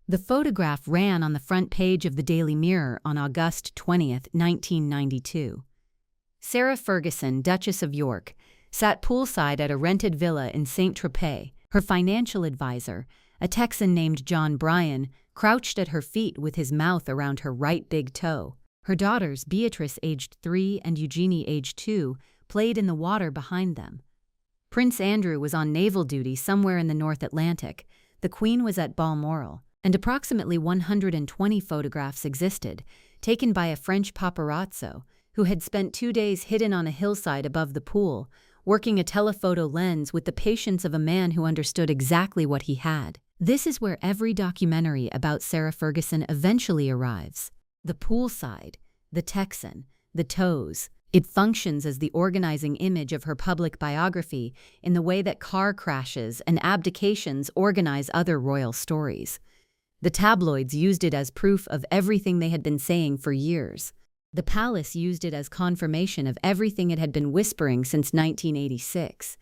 The photograph ran on the front page of the Daily Mirror on August 20, 1992. Sarah Ferguson, Duchess of York, sat poolside at a rented villa in Saint-Tropez. Her financial advisor, a Texan named John Bryan, crouched at her feet with his mouth around her right big toe. Her daughters, Beatrice aged 3 and Eugenie aged 2, played in the water behind them. Prince Andrew was on naval duty somewhere in the North Atlantic. The Queen was at Balmoral, and approximately 120 photographs existed, taken by a French paparazzo who had spent 2 days hidden on a hillside above the pool, working a telephoto lens with the patience of a man who understood exactly what he had. This is where every documentary about Sarah Ferguson eventually arrives. The poolside, the Texan, the toes. It functions as the organizing image of her public biography in the way that car crashes and abdications organize other royal stories. The tabloids used it as proof of everything they had been saying for years. The palace used it as confirmation of everything it had been whispering since 1986.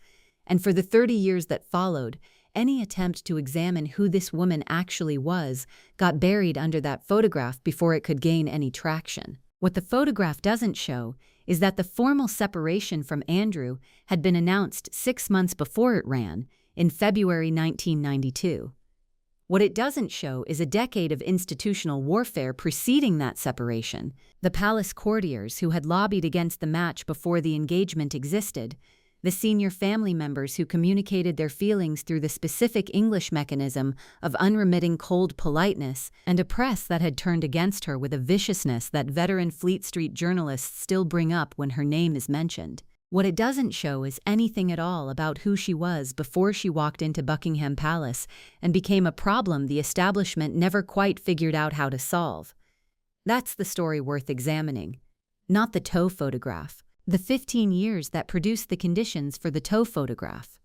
And for the 30 years that followed, any attempt to examine who this woman actually was got buried under that photograph before it could gain any traction. What the photograph doesn't show is that the formal separation from Andrew had been announced 6 months before it ran, in February 1992. What it doesn't show is a decade of institutional warfare preceding that separation. The palace courtiers who had lobbied against the match before the engagement existed, the senior family members who communicated their feelings through the specific English mechanism of unremitting cold politeness, and a press that had turned against her with a viciousness that veteran Fleet Street journalists still bring up when her name is mentioned. What it doesn't show is anything at all about who she was before she walked into Buckingham Palace and became a problem the establishment never quite figured out how to solve. That's the story worth examining, not the toe photograph. The 15 years that produced the conditions for the toe photograph.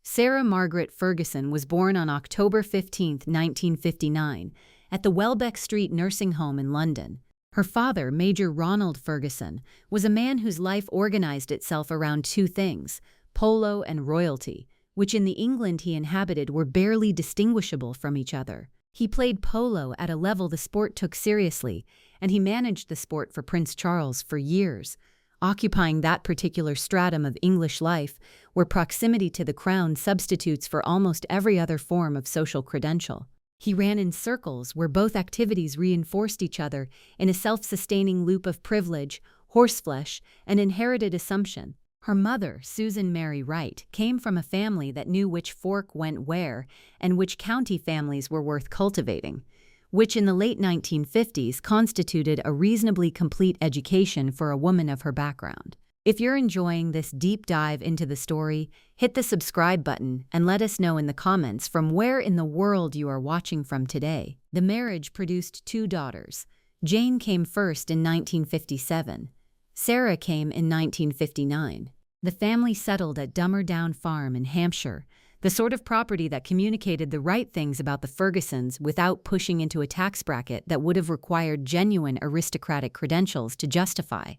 Sarah Margaret Ferguson was born on October 15, 1959, at the Welbeck Street nursing home in London. Her father, Major Ronald Ferguson, was a man whose life organized itself around two things, polo and royalty, which in the England he inhabited were barely distinguishable from each other. He played polo at a level the sport took seriously, and he managed the sport for Prince Charles for years, occupying that particular stratum of English life where proximity to the crown substitutes for almost every other form of social credential. He ran in circles where both activities reinforced each other in a self-sustaining loop of privilege, horseflesh, and inherited assumption. Her mother, Susan Mary Wright, came from a family that knew which fork went where and which county families were worth cultivating, which in the late 1950s constituted a reasonably complete education for a woman of her background. If you're enjoying this deep dive into the story, hit the subscribe button and let us know in the comments from where in the world you are watching from today. The marriage produced 2 daughters. Jane came first in 1957. Sarah came in 1959. The family settled at Dummer Down Farm in Hampshire, the sort of property that communicated the right things about the Fergusons without pushing into a tax bracket that would have required genuine aristocratic credentials to justify.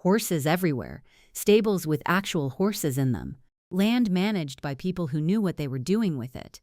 Horses everywhere, stables with actual horses in them, land managed by people who knew what they were doing with it.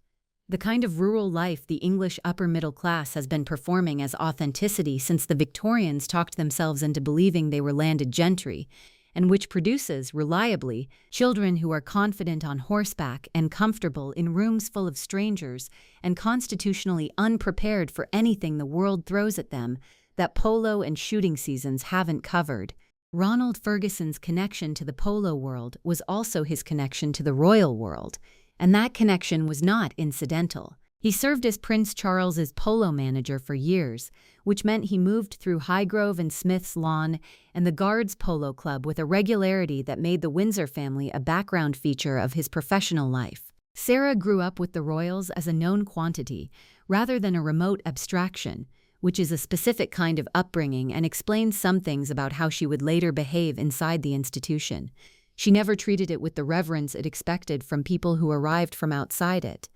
The kind of rural life the English upper middle class has been performing as authenticity since the Victorians talked themselves into believing they were landed gentry, and which produces, reliably, children who are confident on horseback and comfortable in rooms full of strangers and constitutionally unprepared for anything the world throws at them that polo and shooting seasons haven't covered. Ronald Ferguson's connection to the polo world was also his connection to the royal world, and that connection was not incidental. He served as Prince Charles's polo manager for years, which meant he moved through Highgrove and Smith's Lawn and the Guards Polo Club with a regularity that made the Windsor family a background feature of his professional life. Sarah grew up with the royals as a known quantity, rather than a remote abstraction, which is a specific kind of upbringing and explains some things about how she would later behave inside the institution. She never treated it with the reverence it expected from people who arrived from outside it.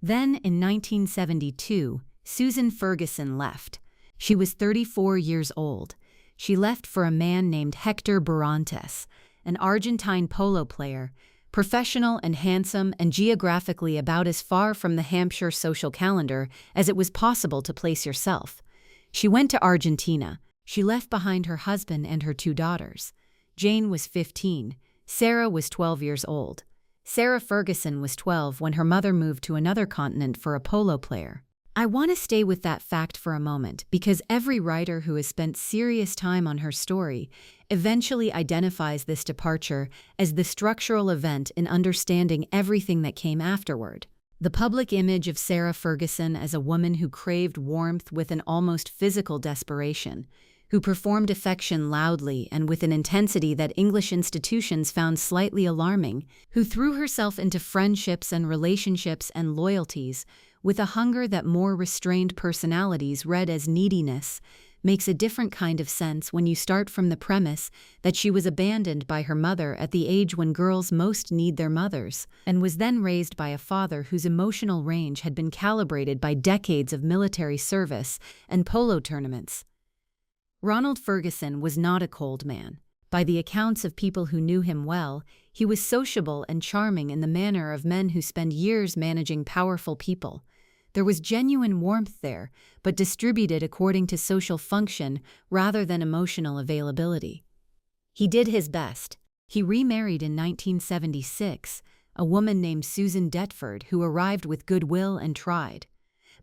Then, in 1972, Susan Ferguson left. She was 34 years old. She left for a man named Hector Barrantes, an Argentine polo player, professional and handsome and geographically about as far from the Hampshire social calendar as it was possible to place yourself. She went to Argentina. She left behind her husband and her 2 daughters. Jane was 15. Sarah was 12 years old. Sarah Ferguson was 12 when her mother moved to another continent for a polo player. I want to stay with that fact for a moment because every writer who has spent serious time on her story eventually identifies this departure as the structural event in understanding everything that came afterward. The public image of Sarah Ferguson as a woman who craved warmth with an almost physical desperation, who performed affection loudly and with an intensity that English institutions found slightly alarming, who threw herself into friendships and relationships and loyalties with a hunger that more restrained personalities read as neediness, makes a different kind of sense when you start from the premise that she was abandoned by her mother at the age when girls most need their mothers, and was then raised by a father whose emotional range had been calibrated by decades of military service and polo tournaments. Ronald Ferguson was not a cold man. By the accounts of people who knew him well, he was sociable and charming in the manner of men who spend years managing powerful people. There was genuine warmth there, but distributed according to social function rather than emotional availability. He did his best. He remarried in 1976, a woman named Susan Detford who arrived with goodwill and tried.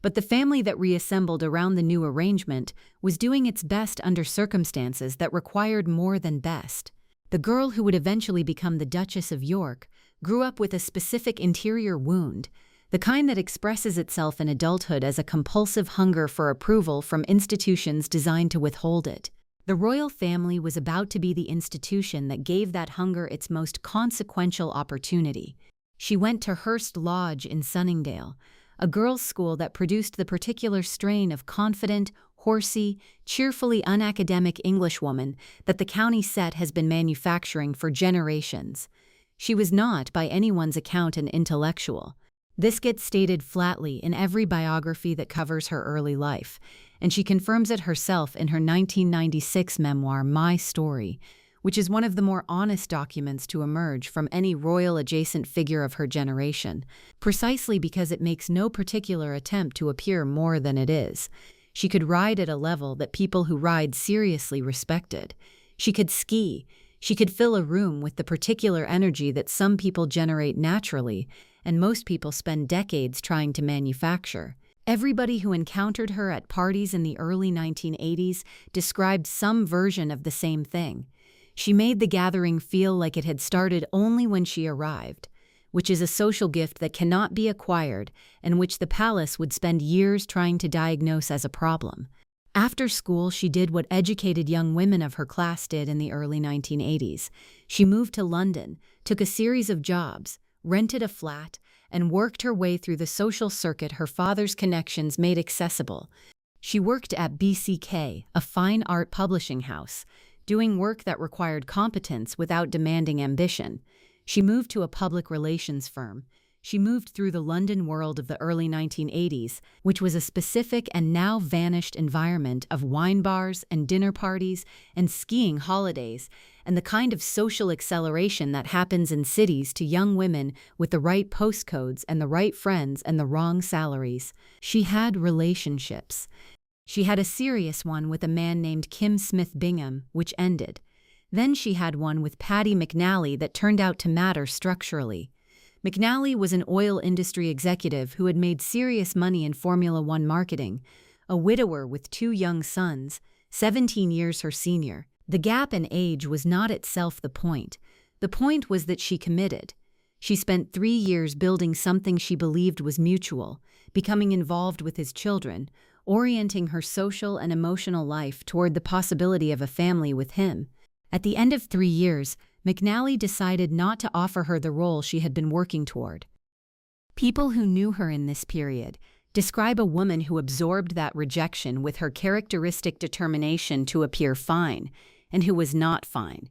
But the family that reassembled around the new arrangement was doing its best under circumstances that required more than best. The girl who would eventually become the Duchess of York grew up with a specific interior wound, the kind that expresses itself in adulthood as a compulsive hunger for approval from institutions designed to withhold it. The royal family was about to be the institution that gave that hunger its most consequential opportunity. She went to Hurst Lodge in Sunningdale, a girls' school that produced the particular strain of confident, horsey, cheerfully unacademic Englishwoman that the county set has been manufacturing for generations. She was not, by anyone's account, an intellectual. This gets stated flatly in every biography that covers her early life, and she confirms it herself in her 1996 memoir, My Story, which is one of the more honest documents to emerge from any royal-adjacent figure of her generation, precisely because it makes no particular attempt to appear more than it is. She could ride at a level that people who ride seriously respected. She could ski. She could fill a room with the particular energy that some people generate naturally, and most people spend decades trying to manufacture. Everybody who encountered her at parties in the early 1980s described some version of the same thing. She made the gathering feel like it had started only when she arrived, which is a social gift that cannot be acquired and which the palace would spend years trying to diagnose as a problem. After school, she did what educated young women of her class did in the early 1980s. She moved to London, took a series of jobs, rented a flat, and worked her way through the social circuit her father's connections made accessible. She worked at BCK, a fine art publishing house, doing work that required competence without demanding ambition. She moved to a public relations firm. She moved through the London world of the early 1980s, which was a specific and now vanished environment of wine bars and dinner parties and skiing holidays, and the kind of social acceleration that happens in cities to young women with the right postcodes and the right friends and the wrong salaries. She had relationships. She had a serious one with a man named Kim Smith Bingham, which ended. Then she had one with Paddy McNally that turned out to matter structurally. McNally was an oil industry executive who had made serious money in Formula One marketing, a widower with 2 young sons, 17 years her senior. The gap in age was not itself the point. The point was that she committed. She spent 3 years building something she believed was mutual, becoming involved with his children, orienting her social and emotional life toward the possibility of a family with him. At the end of 3 years, McNally decided not to offer her the role she had been working toward. People who knew her in this period describe a woman who absorbed that rejection with her characteristic determination to appear fine, and who was not fine.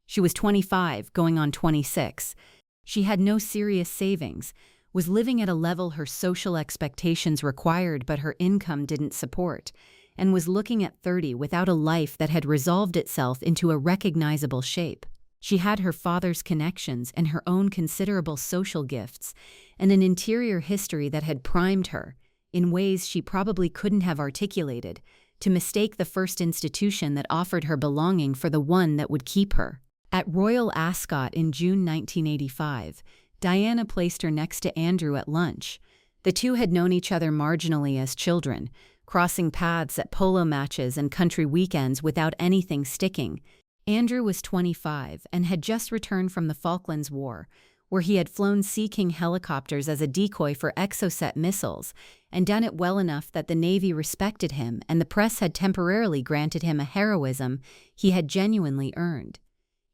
She was 25, going on 26. She had no serious savings, was living at a level her social expectations required but her income didn't support, and was looking at 30 without a life that had resolved itself into a recognizable shape. She had her father's connections and her own considerable social gifts, and an interior history that had primed her, in ways she probably couldn't have articulated, to mistake the first institution that offered her belonging for the one that would keep her. At Royal Ascot in June 1985, Diana placed her next to Andrew at lunch. The two had known each other marginally as children, crossing paths at polo matches and country weekends without anything sticking. Andrew was 25 and had just returned from the Falklands War, where he had flown Sea King helicopters as a decoy for Exocet missiles and done it well enough that the Navy respected him and the press had temporarily granted him a heroism he had genuinely earned.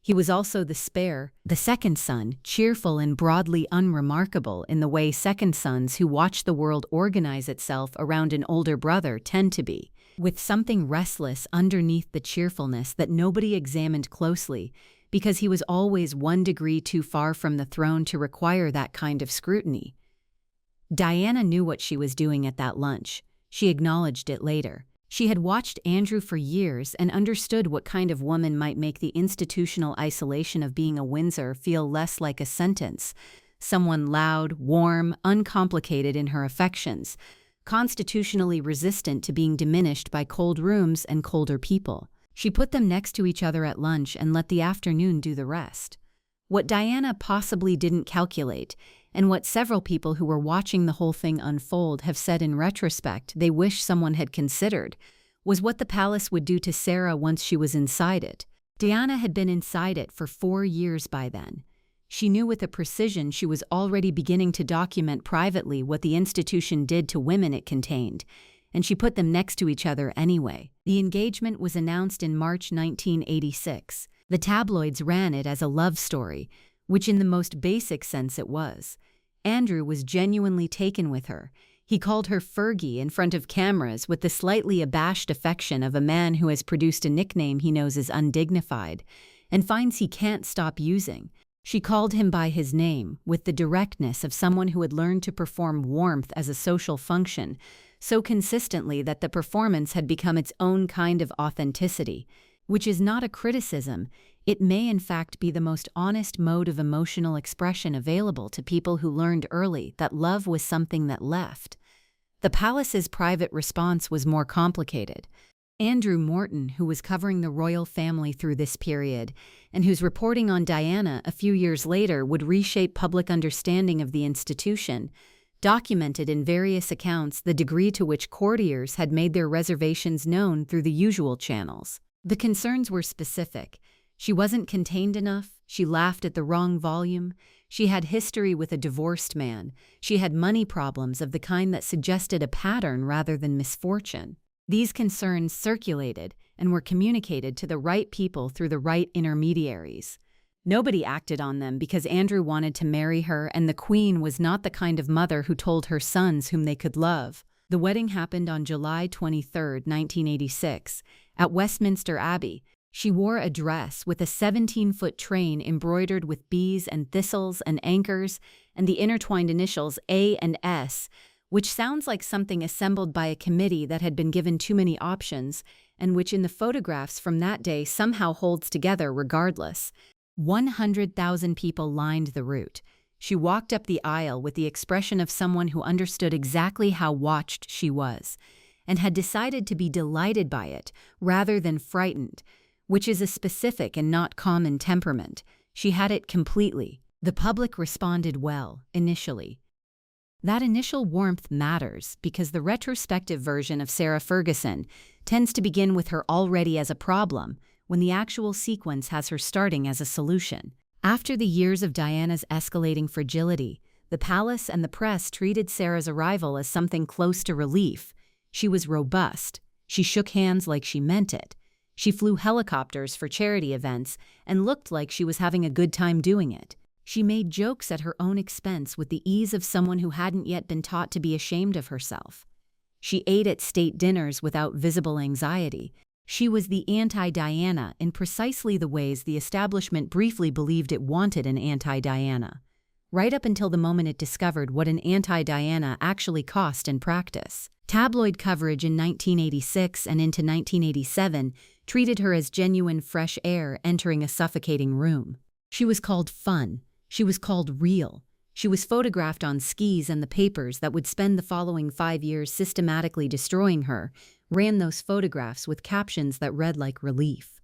He was also the spare, the second son, cheerful and broadly unremarkable in the way second sons who watch the world organize itself around an older brother tend to be, with something restless underneath the cheerfulness that nobody examined closely, because he was always 1 degree too far from the throne to require that kind of scrutiny. Diana knew what she was doing at that lunch. She acknowledged it later. She had watched Andrew for years and understood what kind of woman might make the institutional isolation of being a Windsor feel less like a sentence. Someone loud, warm, uncomplicated in her affections, constitutionally resistant to being diminished by cold rooms and colder people. She put them next to each other at lunch and let the afternoon do the rest. What Diana possibly didn't calculate, and what several people who were watching the whole thing unfold have said in retrospect they wish someone had considered, was what the palace would do to Sarah once she was inside it. Diana had been inside it for 4 years by then. She knew with a precision she was already beginning to document privately what the institution did to women it contained, and she put them next to each other anyway. The engagement was announced in March 1986. The tabloids ran it as a love story, which in the most basic sense it was. Andrew was genuinely taken with her. He called her Fergie in front of cameras with the slightly abashed affection of a man who has produced a nickname he knows is undignified, and finds he can't stop using. She called him by his name, with the directness of someone who had learned to perform warmth as a social function, so consistently that the performance had become its own kind of authenticity, which is not a criticism. It may in fact be the most honest mode of emotional expression available to people who learned early that love was something that left. The palace's private response was more complicated. Andrew Morton, who was covering the royal family through this period, and whose reporting on Diana a few years later would reshape public understanding of the institution, documented in various accounts the degree to which courtiers had made their reservations known through the usual channels. The concerns were specific. She wasn't contained enough, she laughed at the wrong volume, she had history with a divorced man, she had money problems of the kind that suggested a pattern rather than misfortune. These concerns circulated and were communicated to the right people through the right intermediaries. Nobody acted on them because Andrew wanted to marry her and the Queen was not the kind of mother who told her sons whom they could love. The wedding happened on July 23, 1986, at Westminster Abbey. She wore a dress with a 17-foot train embroidered with bees and thistles and anchors and the intertwined initials A and S, which sounds like something assembled by a committee that had been given too many options and which in the photographs from that day somehow holds together regardless. 100,000 people lined the route. She walked up the aisle with the expression of someone who understood exactly how watched she was and had decided to be delighted by it rather than frightened, which is a specific and not common temperament. She had it completely. The public responded well, initially. That initial warmth matters because the retrospective version of Sarah Ferguson tends to begin with her already as a problem, when the actual sequence has her starting as a solution. After the years of Diana's escalating fragility, the palace and the press treated Sarah's arrival as something close to relief. She was robust. She shook hands like she meant it. She flew helicopters for charity events and looked like she was having a good time doing it. She made jokes at her own expense with the ease of someone who hadn't yet been taught to be ashamed of herself. She ate at state dinners without visible anxiety. She was the anti-Diana in precisely the ways the establishment briefly believed it wanted an anti-Diana. right up until the moment it discovered what an anti-Diana actually cost in practice. Tabloid coverage in 1986 and into 1987 treated her as genuine fresh air entering a suffocating room. She was called fun. She was called real. She was photographed on skis, and the papers that would spend the following 5 years systematically destroying her ran those photographs with captions that read like relief.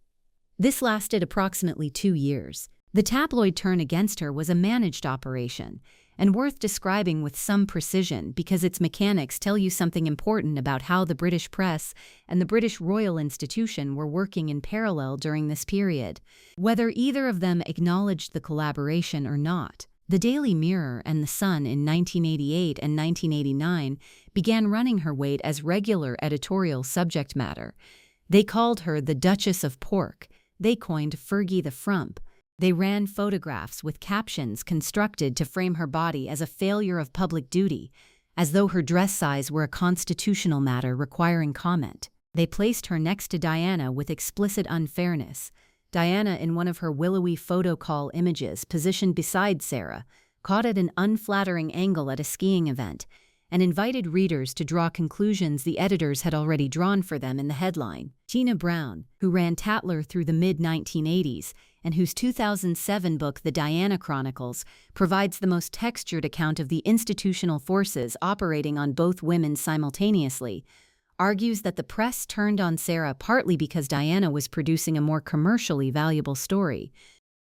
This lasted approximately 2 years. The tabloid turn against her was a managed operation, and worth describing with some precision because its mechanics tell you something important about how the British press and the British Royal Institution were working in parallel during this period, whether either of them acknowledged the collaboration or not. The Daily Mirror and The Sun in 1988 and 1989 began running her weight as regular editorial subject matter. They called her the Duchess of Pork. They coined Fergie the Frump. They ran photographs with captions constructed to frame her body as a failure of public duty, as though her dress size were a constitutional matter requiring comment. They placed her next to Diana with explicit unfairness. Diana, in one of her willowy photo call images positioned beside Sarah, caught at an unflattering angle at a skiing event, and invited readers to draw conclusions the editors had already drawn for them in the headline. Tina Brown, who ran Tatler through the mid-1980s, and whose 2007 book The Diana Chronicles provides the most textured account of the institutional forces operating on both women simultaneously, argues that the press turned on Sarah partly because Diana was producing a more commercially valuable story.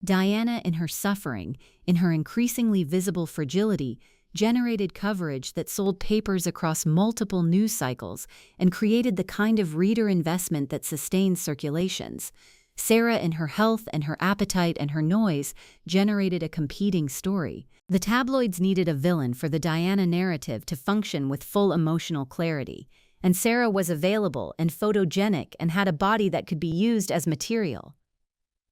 Diana, in her suffering, in her increasingly visible fragility, generated coverage that sold papers across multiple news cycles and created the kind of reader investment that sustains circulations. Sarah, in her health and her appetite and her noise, generated a competing story. The tabloids needed a villain for the Diana narrative to function with full emotional clarity, and Sarah was available and photogenic and had a body that could be used as material.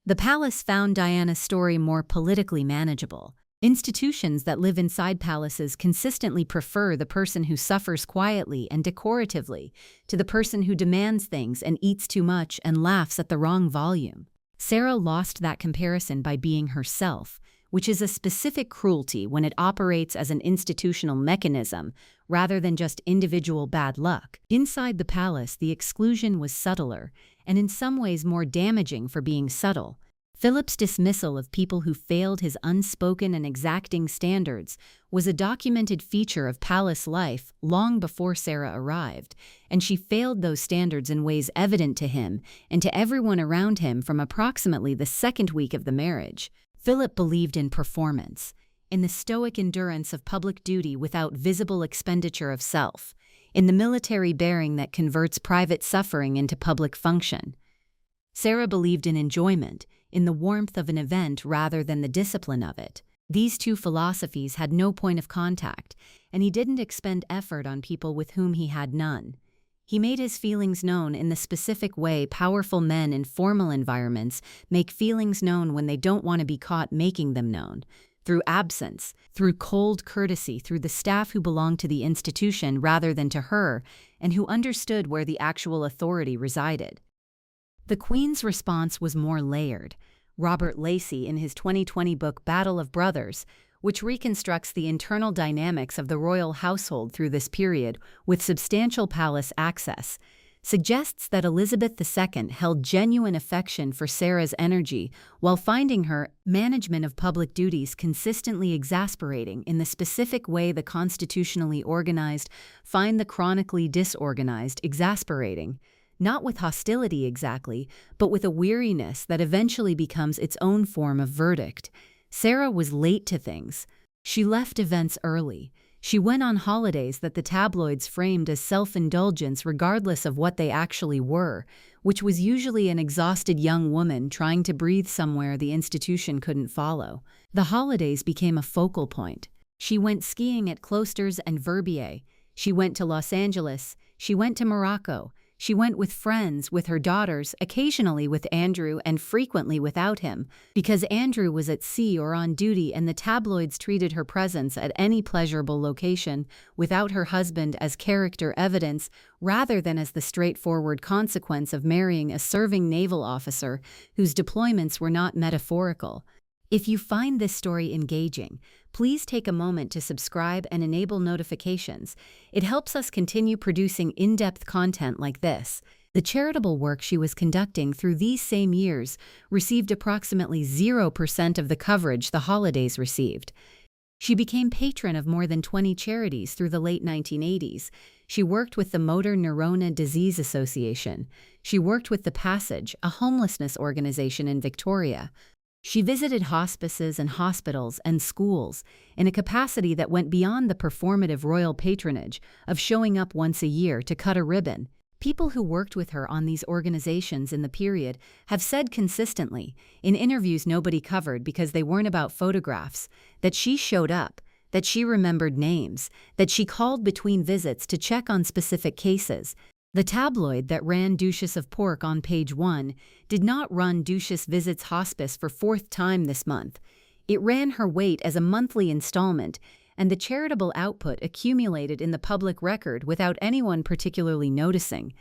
The palace found Diana's story more politically manageable. Institutions that live inside palaces consistently prefer the person who suffers quietly and decoratively to the person who demands things and eats too much and laughs at the wrong volume. Sarah lost that comparison by being herself, which is a specific cruelty when it operates as an institutional mechanism rather than just individual bad luck. Inside the palace, the exclusion was subtler and in some ways more damaging for being subtle. Philip's dismissal of people who failed his unspoken and exacting standards was a documented feature of palace life long before Sarah arrived, and she failed those standards in ways evident to him and to everyone around him from approximately the second week of the marriage. Philip believed in performance, in the stoic endurance of public duty without visible expenditure of self, in the military bearing that converts private suffering into public function. Sarah believed in enjoyment, in the warmth of an event rather than the discipline of it. These two philosophies had no point of contact, and he didn't expend effort on people with whom he had none. He made his feelings known in the specific way powerful men in formal environments make feelings known when they don't want to be caught making them known. Through absence, through cold courtesy, through the staff who belonged to the institution rather than to her, and who understood where the actual authority resided. The Queen's response was more layered. Robert Lacey, in his 2020 book Battle of Brothers, which reconstructs the internal dynamics of the royal household through this period with substantial palace access, suggests that Elizabeth II held genuine affection for Sarah's energy while finding her management of public duties consistently exasperating in the specific way the constitutionally organized find the chronically disorganized exasperating. Not with hostility exactly, but with a weariness that eventually becomes its own form of verdict. Sarah was late to things. She left events early. She went on holidays that the tabloids framed as self-indulgence regardless of what they actually were, which was usually an exhausted young woman trying to breathe somewhere the institution couldn't follow. The holidays became a focal point. She went skiing at Cloisters and Verbier. She went to Los Angeles. She went to Morocco. She went with friends, with her daughters, occasionally with Andrew and frequently without him, because Andrew was at sea or on duty and the tabloids treated her presence at any pleasurable location without her husband as character evidence rather than as the straightforward consequence of marrying a serving naval officer whose deployments were not metaphorical. If you find this story engaging, please take a moment to subscribe and enable notifications. It helps us continue producing in-depth content like this. The charitable work she was conducting through these same years received approximately 0% of the coverage the holidays received. She became patron of more than 20 charities through the late 1980s. She worked with the Motor Neurone Disease Association. She worked with The Passage, a homelessness organization in Victoria. She visited hospices and hospitals and schools in a capacity that went beyond the performative royal patronage of showing up once a year to cut a ribbon. People who worked with her on these organizations in the period have said consistently, in interviews nobody covered because they weren't about photographs, that she showed up, that she remembered names, that she called between visits to check on specific cases. The tabloid that ran Duchess of Pork on page 1 did not run Duchess Visits Hospice for fourth time this month. It ran her wait as a monthly installment, and the charitable output accumulated in the public record without anyone particularly noticing.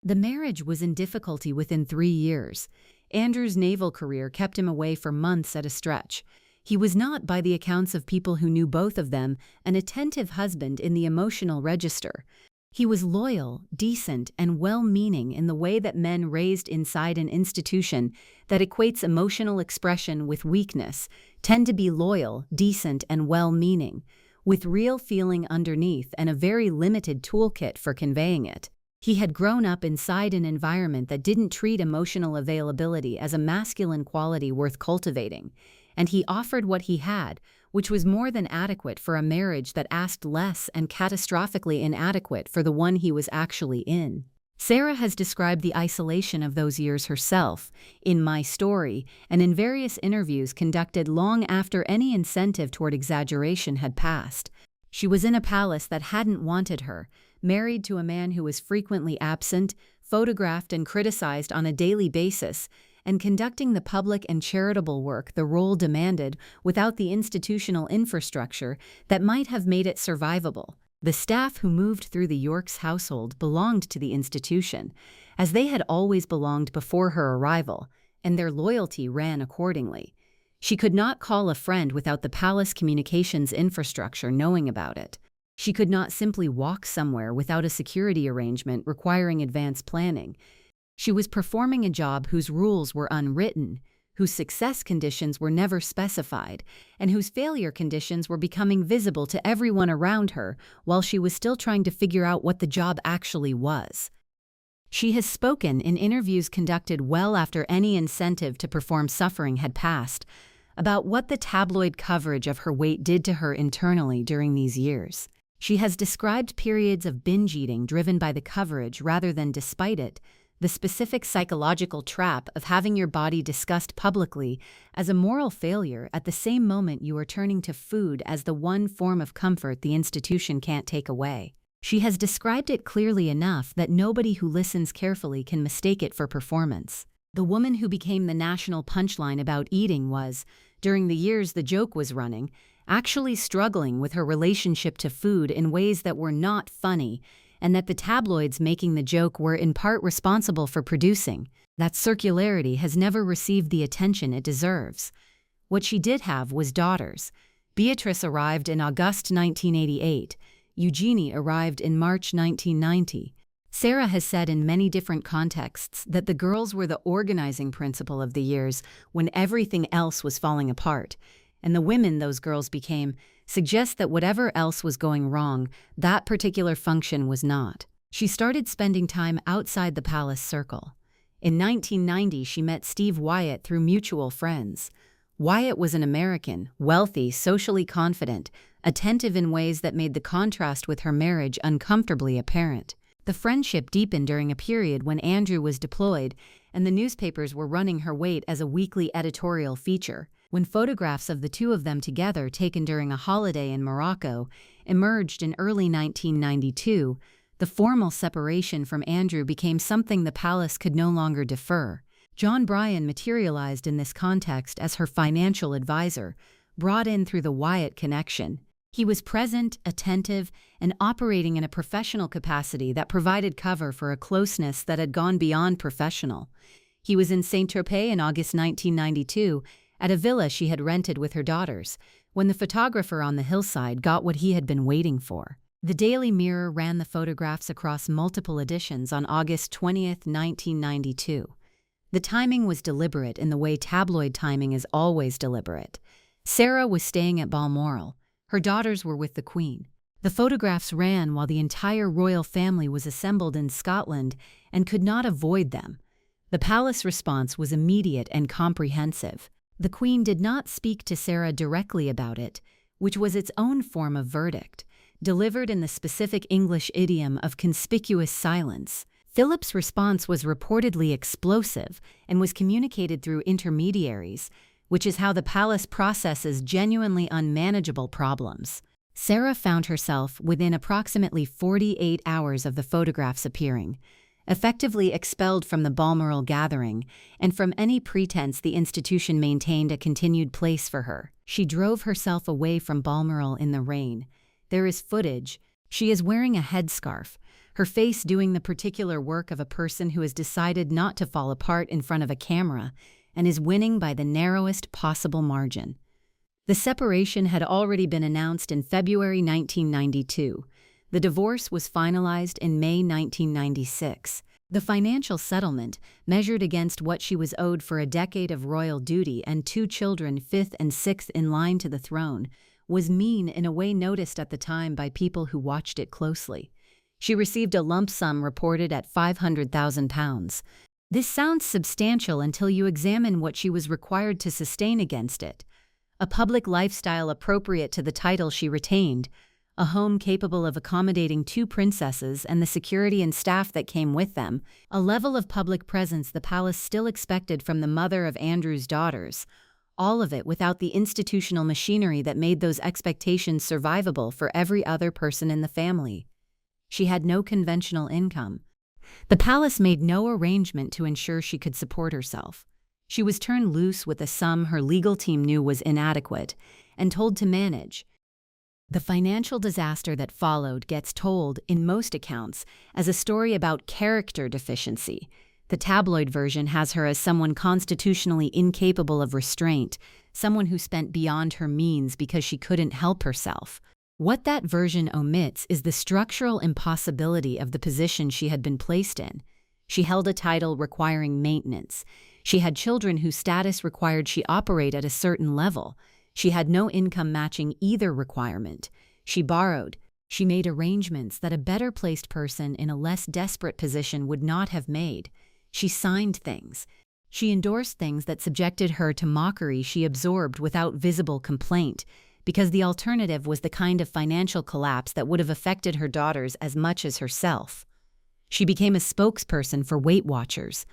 The marriage was in difficulty within 3 years. Andrew's naval career kept him away for months at a stretch. He was not, by the accounts of people who knew both of them, an attentive husband in the emotional register. He was loyal, decent, and well-meaning in the way that men raised inside an institution that equates emotional expression with weakness tend to be loyal, decent, and well-meaning, with real feeling underneath and a very limited toolkit for conveying it. He had grown up inside an environment that didn't treat emotional availability as a masculine quality worth cultivating, and he offered what he had, which was more than adequate for a marriage that asked less and catastrophically inadequate for the one he was actually in. Sarah has described the isolation of those years herself, in My Story, and in various interviews conducted long after any incentive toward exaggeration had passed. She was in a palace that hadn't wanted her, married to a man who was frequently absent, photographed and criticized on a daily basis, and conducting the public and charitable work the role demanded without the institutional infrastructure that might have made it survivable. The staff who moved through the Yorks household belonged to the institution, as they had always belonged before her arrival, and their loyalty ran accordingly. She could not call a friend without the palace communications infrastructure knowing about it. She could not simply walk somewhere without a security arrangement requiring advance planning. She was performing a job whose rules were unwritten, whose success conditions were never specified, and whose failure conditions were becoming visible to everyone around her while she was still trying to figure out what the job actually was. She has spoken in interviews conducted well after any incentive to perform suffering had passed about what the tabloid coverage of her weight did to her internally during these years. She has described periods of binge eating driven by the coverage rather than despite it, the specific psychological trap of having your body discussed publicly as a moral failure at the same moment you are turning to food as the one form of comfort the institution can't take away. She has described it clearly enough that nobody who listens carefully can mistake it for performance. The woman who became the national punchline about eating was, during the years the joke was running, actually struggling with her relationship to food in ways that were not funny, and that the tabloids making the joke were in part responsible for producing. That circularity has never received the attention it deserves. What she did have was daughters. Beatrice arrived in August 1988. Eugenie arrived in March 1990. Sarah has said in many different contexts that the girls were the organizing principle of the years when everything else was falling apart, and the women those girls became suggests that whatever else was going wrong, that particular function was not. She started spending time outside the palace circle. In 1990, she met Steve Wyatt through mutual friends. Wyatt was an American, wealthy, socially confident, attentive in ways that made the contrast with her marriage uncomfortably apparent. The friendship deepened during a period when Andrew was deployed, and the newspapers were running her weight as a weekly editorial feature. When photographs of the two of them together taken during a holiday in Morocco emerged in early 1992, the formal separation from Andrew became something the palace could no longer defer. John Bryan materialized in this context as her financial advisor, brought in through the Wyatt connection. He was present, attentive, and operating in a professional capacity that provided cover for a closeness that had gone beyond professional. He was in Saint-Tropez in August 1992, at a villa she had rented with her daughters, when the photographer on the hillside got what he had been waiting for. The Daily Mirror ran the photographs across multiple editions on August 20, 1992. The timing was deliberate in the way tabloid timing is always deliberate. Sarah was staying at Balmoral. Her daughters were with the Queen. The photographs ran while the entire royal family was assembled in Scotland and could not avoid them. The palace response was immediate and comprehensive. The Queen did not speak to Sarah directly about it, which was its own form of verdict, delivered in the specific English idiom of conspicuous silence. Philip's response was reportedly explosive and was communicated through intermediaries, which is how the palace processes genuinely unmanageable problems. Sarah found herself within approximately 48 hours of the photographs appearing, effectively expelled from the Balmoral gathering and from any pretense the institution maintained a continued place for her. She drove herself away from Balmoral in the rain. There is footage. She is wearing a headscarf, her face doing the particular work of a person who has decided not to fall apart in front of a camera and is winning by the narrowest possible margin. The separation had already been announced in February 1992. The divorce was finalized in May 1996. The financial settlement, measured against what she was owed for a decade of royal duty and 2 children, 5th and 6th in line to the throne, was mean in a way noticed at the time by people who watched it closely. She received a lump sum reported at £500,000. This sounds substantial until you examine what she was required to sustain against it. A public lifestyle appropriate to the title she retained, a home capable of accommodating 2 princesses and the security and staff that came with them, a level of public presence the palace still expected from the mother of Andrew's daughters, all of it without the institutional machinery that made those expectations survivable for every other person in the family. She had no conventional income. The palace made no arrangement to ensure she could support herself. She was turned loose with a sum her legal team knew was inadequate and told to manage. The financial disaster that followed gets told, in most accounts, as a story about character deficiency. The tabloid version has her as someone constitutionally incapable of restraint, someone who spent beyond her means because she couldn't help herself. What that version omits is the structural impossibility of the position she had been placed in. She held a title requiring maintenance. She had children whose status required she operate at a certain level. She had no income matching either requirement. She borrowed. She made arrangements that a better-placed person in a less desperate position would not have made. She signed things. She endorsed things that subjected her to mockery she absorbed without visible complaint, because the alternative was the kind of financial collapse that would have affected her daughters as much as herself. She became a spokesperson for Weight Watchers.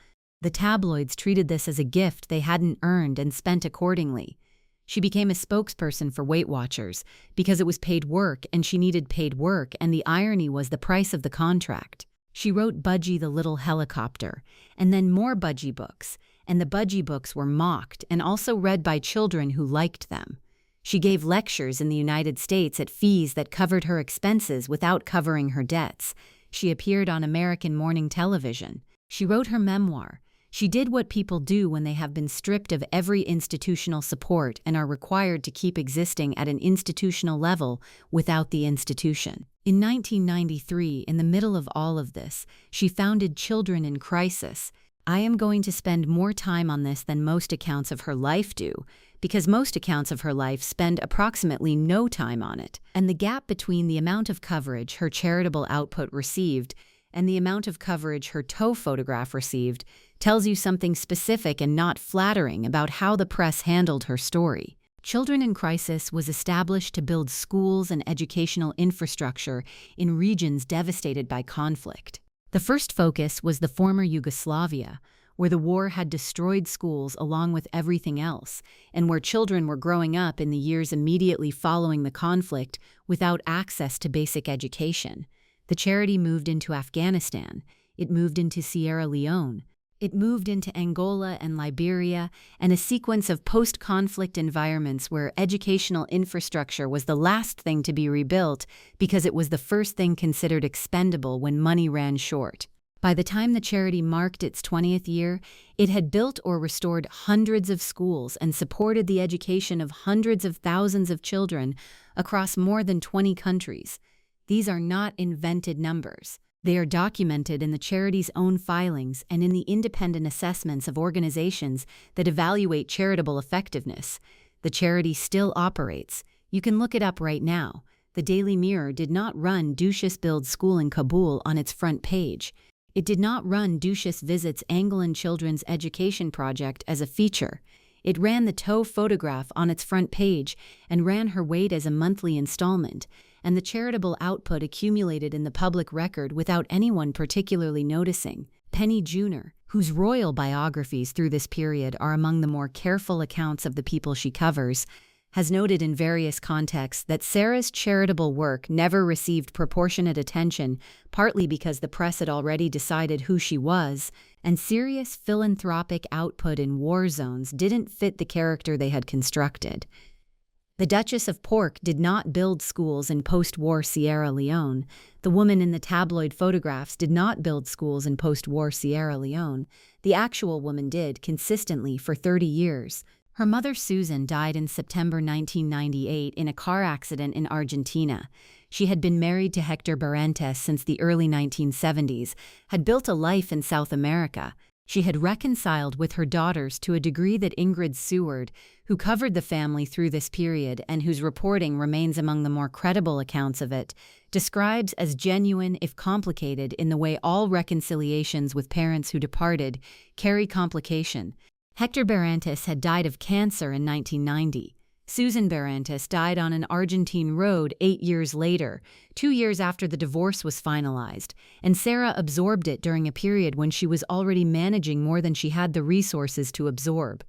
The tabloids treated this as a gift they hadn't earned and spent accordingly. She became a spokesperson for Weight Watchers because it was paid work and she needed paid work, and the irony was the price of the contract. She wrote Budgie the Little Helicopter, and then more Budgie books, and the Budgie books were mocked and also read by children who liked them. She gave lectures in the United States at fees that covered her expenses without covering her debts. She appeared on American morning television. She wrote her memoir. She did what people do when they have been stripped of every institutional support and are required to keep existing at an institutional level without the institution. In 1993, in the middle of all of this, she founded Children in Crisis. I am going to spend more time on this than most accounts of her life do, because most accounts of her life spend approximately no time on it, and the gap between the amount of coverage her charitable output received and the amount of coverage her toe photograph received tells you something specific and not flattering about how the press handled her story. Children in Crisis was established to build schools and educational infrastructure in regions devastated by conflict. The first focus was the former Yugoslavia, where the war had destroyed schools along with everything else, and where children were growing up in the years immediately following the conflict without access to basic education. The charity moved into Afghanistan. It moved into Sierra Leone. It moved into Angola and Liberia, and a sequence of post-conflict environments where educational infrastructure was the last thing to be rebuilt because it was the first thing considered expendable when money ran short. By the time the charity marked its 20th year, it had built or restored hundreds of schools and supported the education of hundreds of thousands of children across more than 20 countries. These are not invented numbers. They are documented in the charity's own filings and in the independent assessments of organizations that evaluate charitable effectiveness. The charity still operates. You can look it up right now. The Daily Mirror did not run Dushis Builds School in Kabul on its front page. It did not run Dushis Visits Angolan Children's Education Project as a feature. It ran the toe photograph on its front page and ran her weight as a monthly installment, and the charitable output accumulated in the public record without anyone particularly noticing. Penny Junor, whose royal biographies through this period are among the more careful accounts of the people she covers, has noted in various contexts that Sarah's charitable work never received proportionate attention, partly because the press had already decided who she was, and serious philanthropic output in war zones didn't fit the character they had constructed. The Duchess of Pork did not build schools in post-war Sierra Leone. The woman in the tabloid photographs did not build schools in post-war Sierra Leone. The actual woman did, consistently, for 30 years. Her mother Susan died in September 1998 in a car accident in Argentina. She had been married to Hector Barrantes since the early 1970s, had built a life in South America. She had reconciled with her daughters to a degree that Ingrid Seward, who covered the family through this period and whose reporting remains among the more credible accounts of it, describes as genuine if complicated in the way all reconciliations with parents who departed carry complication. Hector Barrantes had died of cancer in 1990. Susan Barrantes died on an Argentine road 8 years later, 2 years after the divorce was finalized, and Sarah absorbed it during a period when she was already managing more than she had the resources to absorb.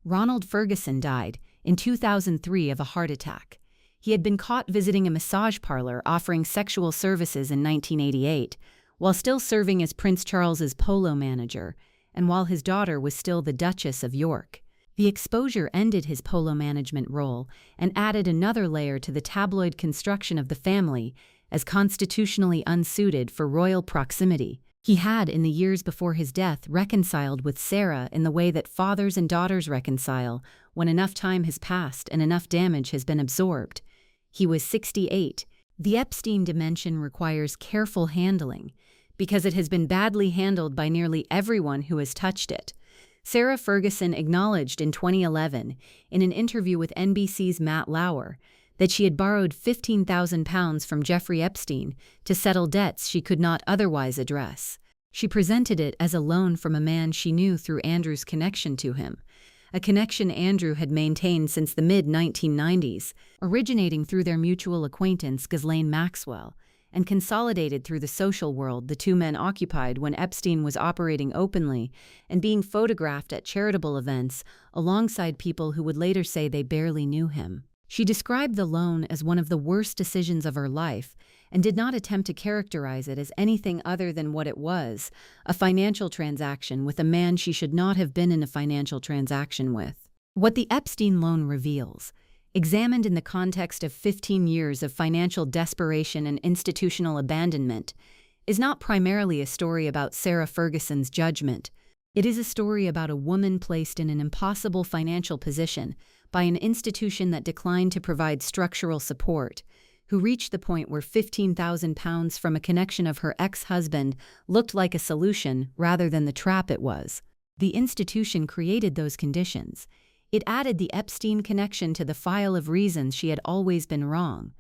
Ronald Ferguson died in 2003 of a heart attack. He had been caught visiting a massage parlor offering sexual services in 1988, while still serving as Prince Charles's polo manager, and while his daughter was still the Duchess of York. The exposure ended his polo management role and added another layer to the tabloid construction of the family as constitutionally unsuited for royal proximity. He had, in the years before his death, reconciled with Sarah in the way that fathers and daughters reconcile when enough time has passed and enough damage has been absorbed. He was 68. The Epstein dimension requires careful handling, because it has been badly handled by nearly everyone who has touched it. Sarah Ferguson acknowledged in 2011, in an interview with NBC's Matt Lauer, that she had borrowed £15,000 from Jeffrey Epstein to settle debts she could not otherwise address. She presented it as a loan from a man she knew through Andrew's connection to him, a connection Andrew had maintained since the mid-1990s, originating through their mutual acquaintance Ghislaine Maxwell, and consolidated through the social world the two men occupied when Epstein was operating openly and being photographed at charitable events alongside people who would later say they barely knew him. She described the loan as one of the worst decisions of her life and did not attempt to characterize it as anything other than what it was, a financial transaction with a man she should not have been in a financial transaction with. What the Epstein loan reveals, examined in the context of 15 years of financial desperation and institutional abandonment, is not primarily a story about Sarah Ferguson's judgment. It is a story about a woman placed in an impossible financial position by an institution that declined to provide structural support, who reached the point where £15,000 from a connection of her ex-husband looked like a solution rather than the trap it was. The institution created those conditions. It added the Epstein connection to the file of reasons she had always been wrong.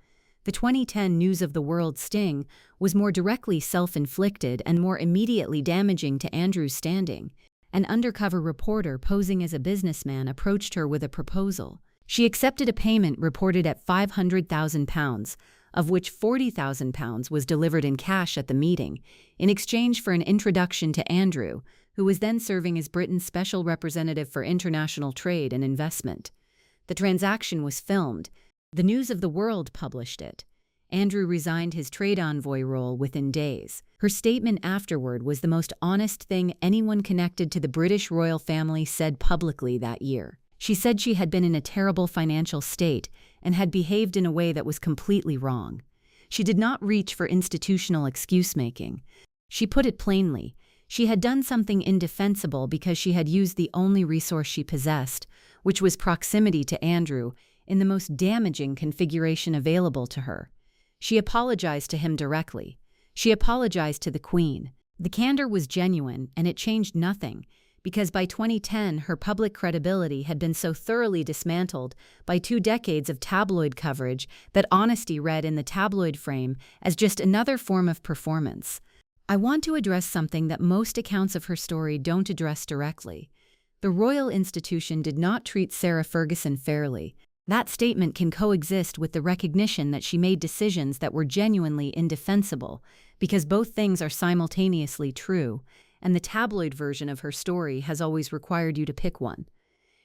The 2010 News of the World sting was more directly self-inflicted and more immediately damaging to Andrew's standing. An undercover reporter posing as a businessman approached her with a proposal. She accepted a payment reported at £500,000, of which £40,000 was delivered in cash at the meeting, in exchange for an introduction to Andrew, who was then serving as Britain's special representative for international trade and investment. The transaction was filmed. The News of the World published it. Andrew resigned his trade envoy role within days. Her statement afterward was the most honest thing anyone connected to the British royal family said publicly that year. She said she had been in a terrible financial state and had behaved in a way that was completely wrong. She did not reach for institutional excuse-making. She put it plainly. She had done something indefensible because she had used the only resource she possessed, which was proximity to Andrew, in the most damaging configuration available to her. She apologized to him directly. She apologized to the Queen. The candor was genuine, and it changed nothing, because by 2010 her public credibility had been so thoroughly dismantled by 2 decades of tabloid coverage that honesty read in the tabloid frame as just another form of performance. I want to address something that most accounts of her story don't address directly. The royal institution did not treat Sarah Ferguson fairly. That statement can coexist with the recognition that she made decisions that were genuinely indefensible, because both things are simultaneously true, and the tabloid version of her story has always required you to pick one.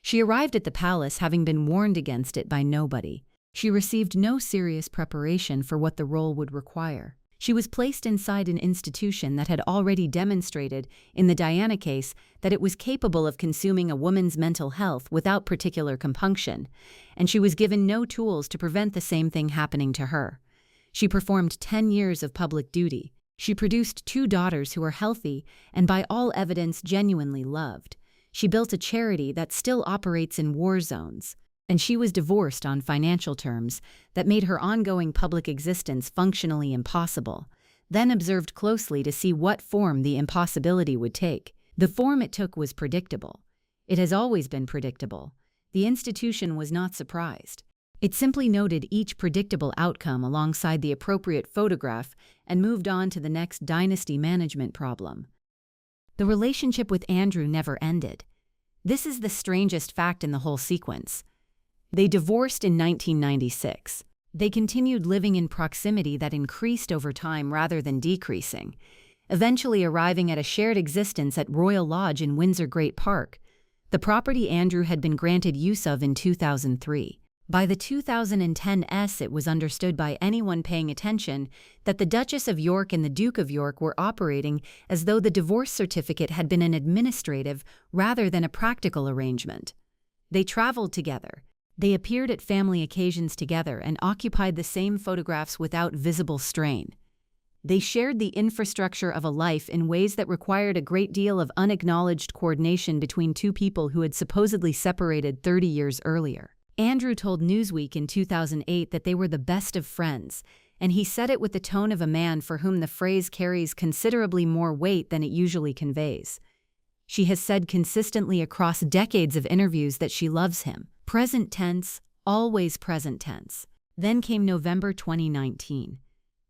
She arrived at the palace having been warned against it by nobody. She received no serious preparation for what the role would require. She was placed inside an institution that had already demonstrated, in the Diana case, that it was capable of consuming a woman's mental health without particular compunction, and she was given no tools to prevent the same thing happening to her. She performed 10 years of public duty. She produced 2 daughters who are healthy and by all evidence genuinely loved. She built a charity that still operates in war zones. And she was divorced on financial terms that made her ongoing public existence functionally impossible, then observed closely to see what form the impossibility would take. The form it took was predictable. It has always been predictable. The institution was not surprised. It simply noted each predictable outcome alongside the appropriate photograph and moved on to the next dynasty management problem. The relationship with Andrew never ended. This is the strangest fact in the whole sequence. They divorced in 1996. They continued living in proximity that increased over time rather than decreasing, eventually arriving at a shared existence at Royal Lodge in Windsor Great Park, the property Andrew had been granted use of in 2003. By the 2010s, it was understood by anyone paying attention that the Duchess of York and the Duke of York were operating as though the divorce certificate had been an administrative rather than a practical arrangement. They traveled together. They appeared at family occasions together and occupied the same photographs without visible strain. They shared the infrastructure of a life in ways that required a great deal of unacknowledged coordination between 2 people who had supposedly separated 30 years earlier. Andrew told Newsweek in 2008 that they were the best of friends, and he said it with the tone of a man for whom the phrase carries considerably more weight than it usually conveys. She has said consistently across decades of interviews that she loves him. Present tense, always present tense. Then came November 2019.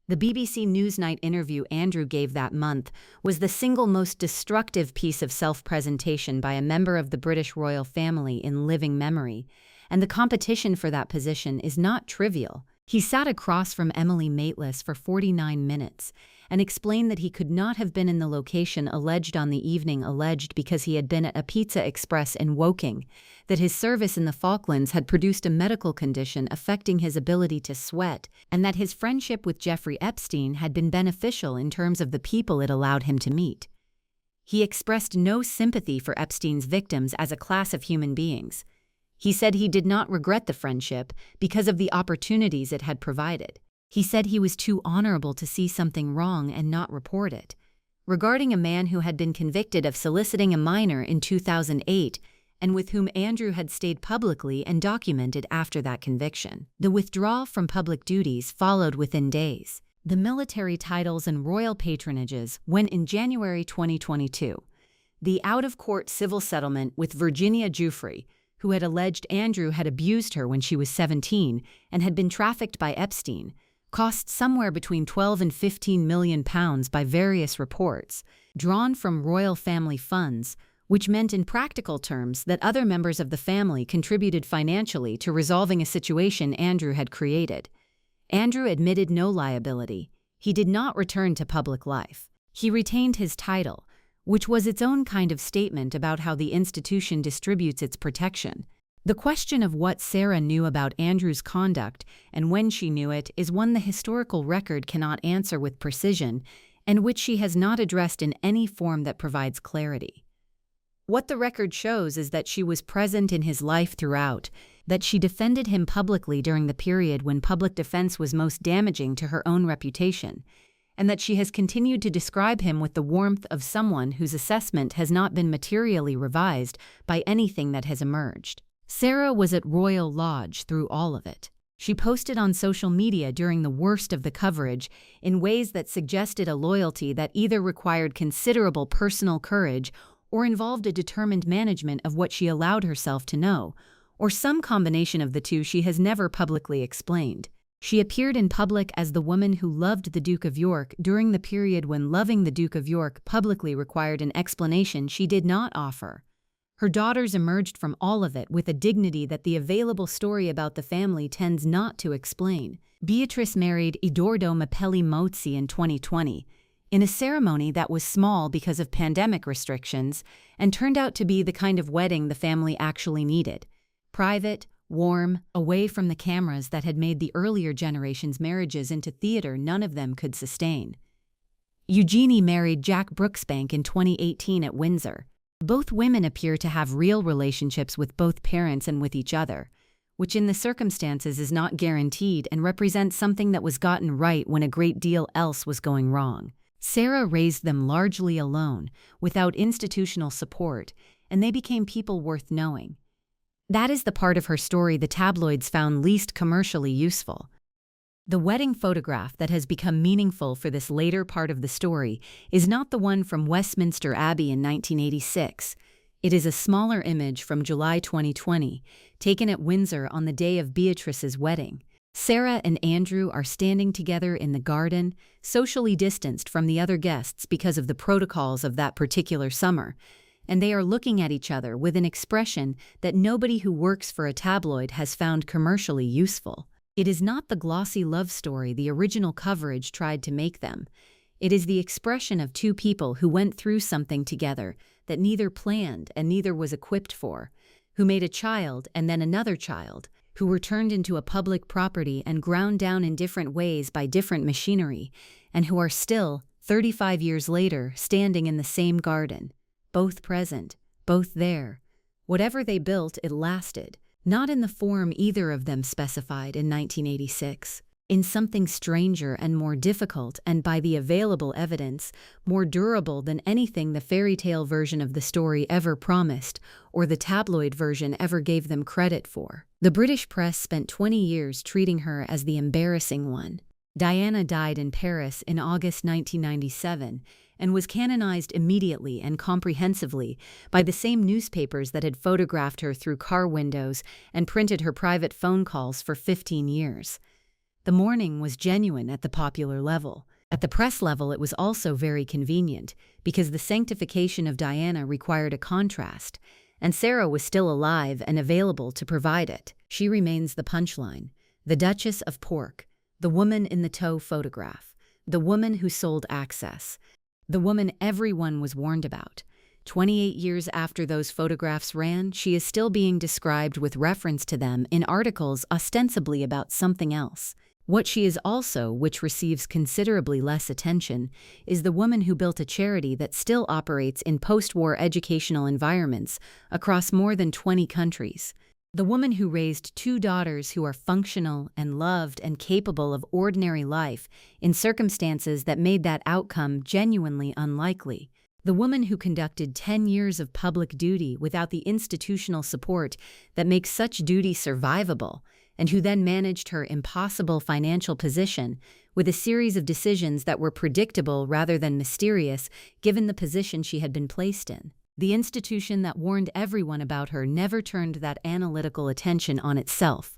The BBC Newsnight interview Andrew gave that month was the single most destructive piece of self-presentation by a member of the British royal family in living memory, and the competition for that position is not trivial. He sat across from Emily Maitlis for 49 minutes and explained that he could not have been in the location alleged on the evening alleged because he had been at a Pizza Express in Woking, that his service in the Falklands had produced a medical condition affecting his ability to sweat, and that his friendship with Jeffrey Epstein had been beneficial in terms of the people it allowed him to meet. He expressed no sympathy for Epstein's victims as a class of human beings. He said he did not regret the friendship because of the opportunities it had provided. He said he was too honorable to see something wrong and not report it. Regarding a man who had been convicted of soliciting a minor in 2008 and with whom Andrew had stayed publicly and documented after that conviction. The withdrawal from public duties followed within days. The military titles and royal patronages went in January 2022. The out-of-court civil settlement with Virginia Giuffre, who had alleged Andrew had abused her when she was 17 and had been trafficked by Epstein, cost somewhere between £12 and £15 million by various reports, drawn from royal family funds, which meant in practical terms that other members of the family contributed financially to resolving a situation Andrew had created. Andrew admitted no liability. He did not return to public life. He retained his title, which was its own kind of statement about how the institution distributes its protection. The question of what Sarah knew about Andrew's conduct and when she knew it is one the historical record cannot answer with precision and which she has not addressed in any form that provides clarity. What the record shows is that she was present in his life throughout, that she defended him publicly during the period when public defense was most damaging to her own reputation, and that she has continued to describe him with the warmth of someone whose assessment has not been materially revised by anything that has emerged. Sarah was at Royal Lodge through all of it. She posted on social media during the worst of the coverage in ways that suggested a loyalty that either required considerable personal courage or involved a determined management of what she allowed herself to know, or some combination of the two she has never publicly explained. She appeared in public as the woman who loved the Duke of York during the period when loving the Duke of York publicly required an explanation she did not offer. Her daughters emerged from all of it with a dignity that the available story about the family tends not to explain. Beatrice married Edoardo Mapelli Mozzi in 2020, in a ceremony that was small because of pandemic restrictions and turned out to be the kind of wedding the family actually needed. Private, warm, away from the cameras that had made the earlier generation's marriages into theater none of them could sustain. Eugenie married Jack Brooksbank in 2018 at Windsor. Both women appear to have real relationships with both parents and with each other, which in the circumstances is not guaranteed and represents something that was gotten right when a great deal else was going wrong. Sarah raised them largely alone, without institutional support, and they became people worth knowing. That is the part of her story the tabloids found least commercially useful. The wedding photograph that has become meaningful for this later part of the story is not the one from Westminster Abbey in 1986. It is a smaller image from July 2020, taken at Windsor on the day of Beatrice's wedding. Sarah and Andrew are standing together in the garden, socially distanced from the other guests because of the protocols of that particular summer, and they are looking at each other with an expression that nobody who works for a tabloid has found commercially useful. It is not the glossy love story the original coverage tried to make them. It is the expression of two people who went through something together that neither planned and neither was equipped for, who made a child and then another child, who were turned into a public property and ground down in different ways by different machinery, and who are still, 35 years later, standing in the same garden. Both present, both there. Whatever they built, it lasted, not in the form either of them specified in 1986, in something stranger and more difficult and, by the available evidence, more durable than anything the fairy tale version of the story ever promised or the tabloid version ever gave them credit for. The British press spent 20 years treating her as the embarrassing one. Diana died in Paris in August 1997, and was canonized immediately and comprehensively by the same newspapers that had photographed her through car windows and printed her private phone calls for 15 years. The mourning was genuine at the popular level. At the press level, it was also very convenient, because the sanctification of Diana required a contrast, and Sarah was still alive and available to provide it. She remains the punchline, the Duchess of Pork, the woman in the tow photograph, the woman who sold access, the woman everyone was warned about. 28 years after those photographs ran, she is still being described with reference to them in articles ostensibly about something else. What she is also, which receives considerably less attention, is the woman who built a charity that still operates in post-war educational environments across more than 20 countries. The woman who raised two daughters who are functional and loved and capable of ordinary life in circumstances that made that outcome genuinely unlikely. The woman who conducted 10 years of public duty without the institutional support that makes such duty survivable, and who then managed her impossible financial position with a series of decisions that were predictable rather than mysterious given the position she had been placed in. The institution that warned everyone about her never turned that analytical attention on itself.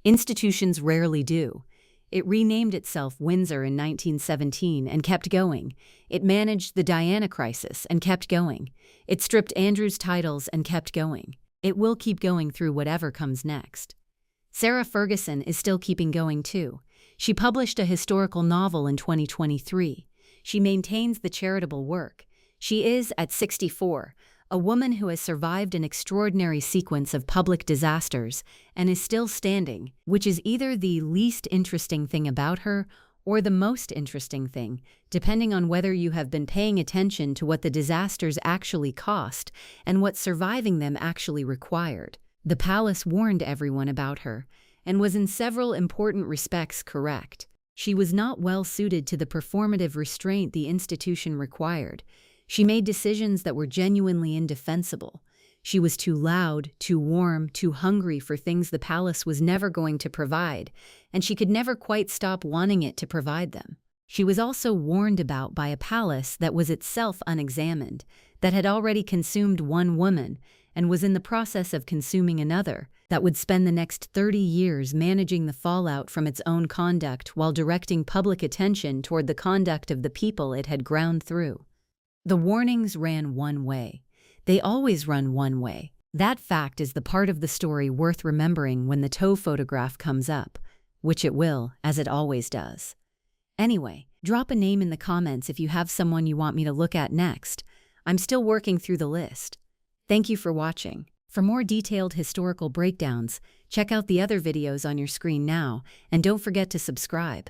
Institutions rarely do. It renamed itself Windsor in 1917 and kept going. It managed the Diana crisis and kept going. It stripped Andrew's titles and kept going. It will keep going through whatever comes next. Sarah Ferguson is still keeping going too. She published a historical novel in 2023. She maintains the charitable work. She is, at 64, a woman who has survived an extraordinary sequence of public disasters and is still standing, which is either the least interesting thing about her or the most interesting thing, depending on whether you have been paying attention to what the disasters actually cost and what surviving them actually required. The palace warned everyone about her and was in several important respects correct. She was not well suited to the performative restraint the institution required. She made decisions that were genuinely indefensible. She was too loud, too warm, too hungry for things the palace was never going to provide, and she could never quite stop wanting it to provide them. She was also warned about by a palace that was itself unexamined, that had already consumed one woman and was in the process of consuming another, that would spend the next 30 years managing the fallout from its own conduct while directing public attention toward the conduct of the people it had ground through. The warnings ran one way. They always run one way. That fact is the part of the story worth remembering when the toe photograph comes up, which it will, as it always does. Anyway, drop a name in the comments if you have someone you want me to look at next. I'm still working through the list. Thank you for watching. For more detailed historical breakdowns, check out the other videos on your screen now, and don't forget to subscribe.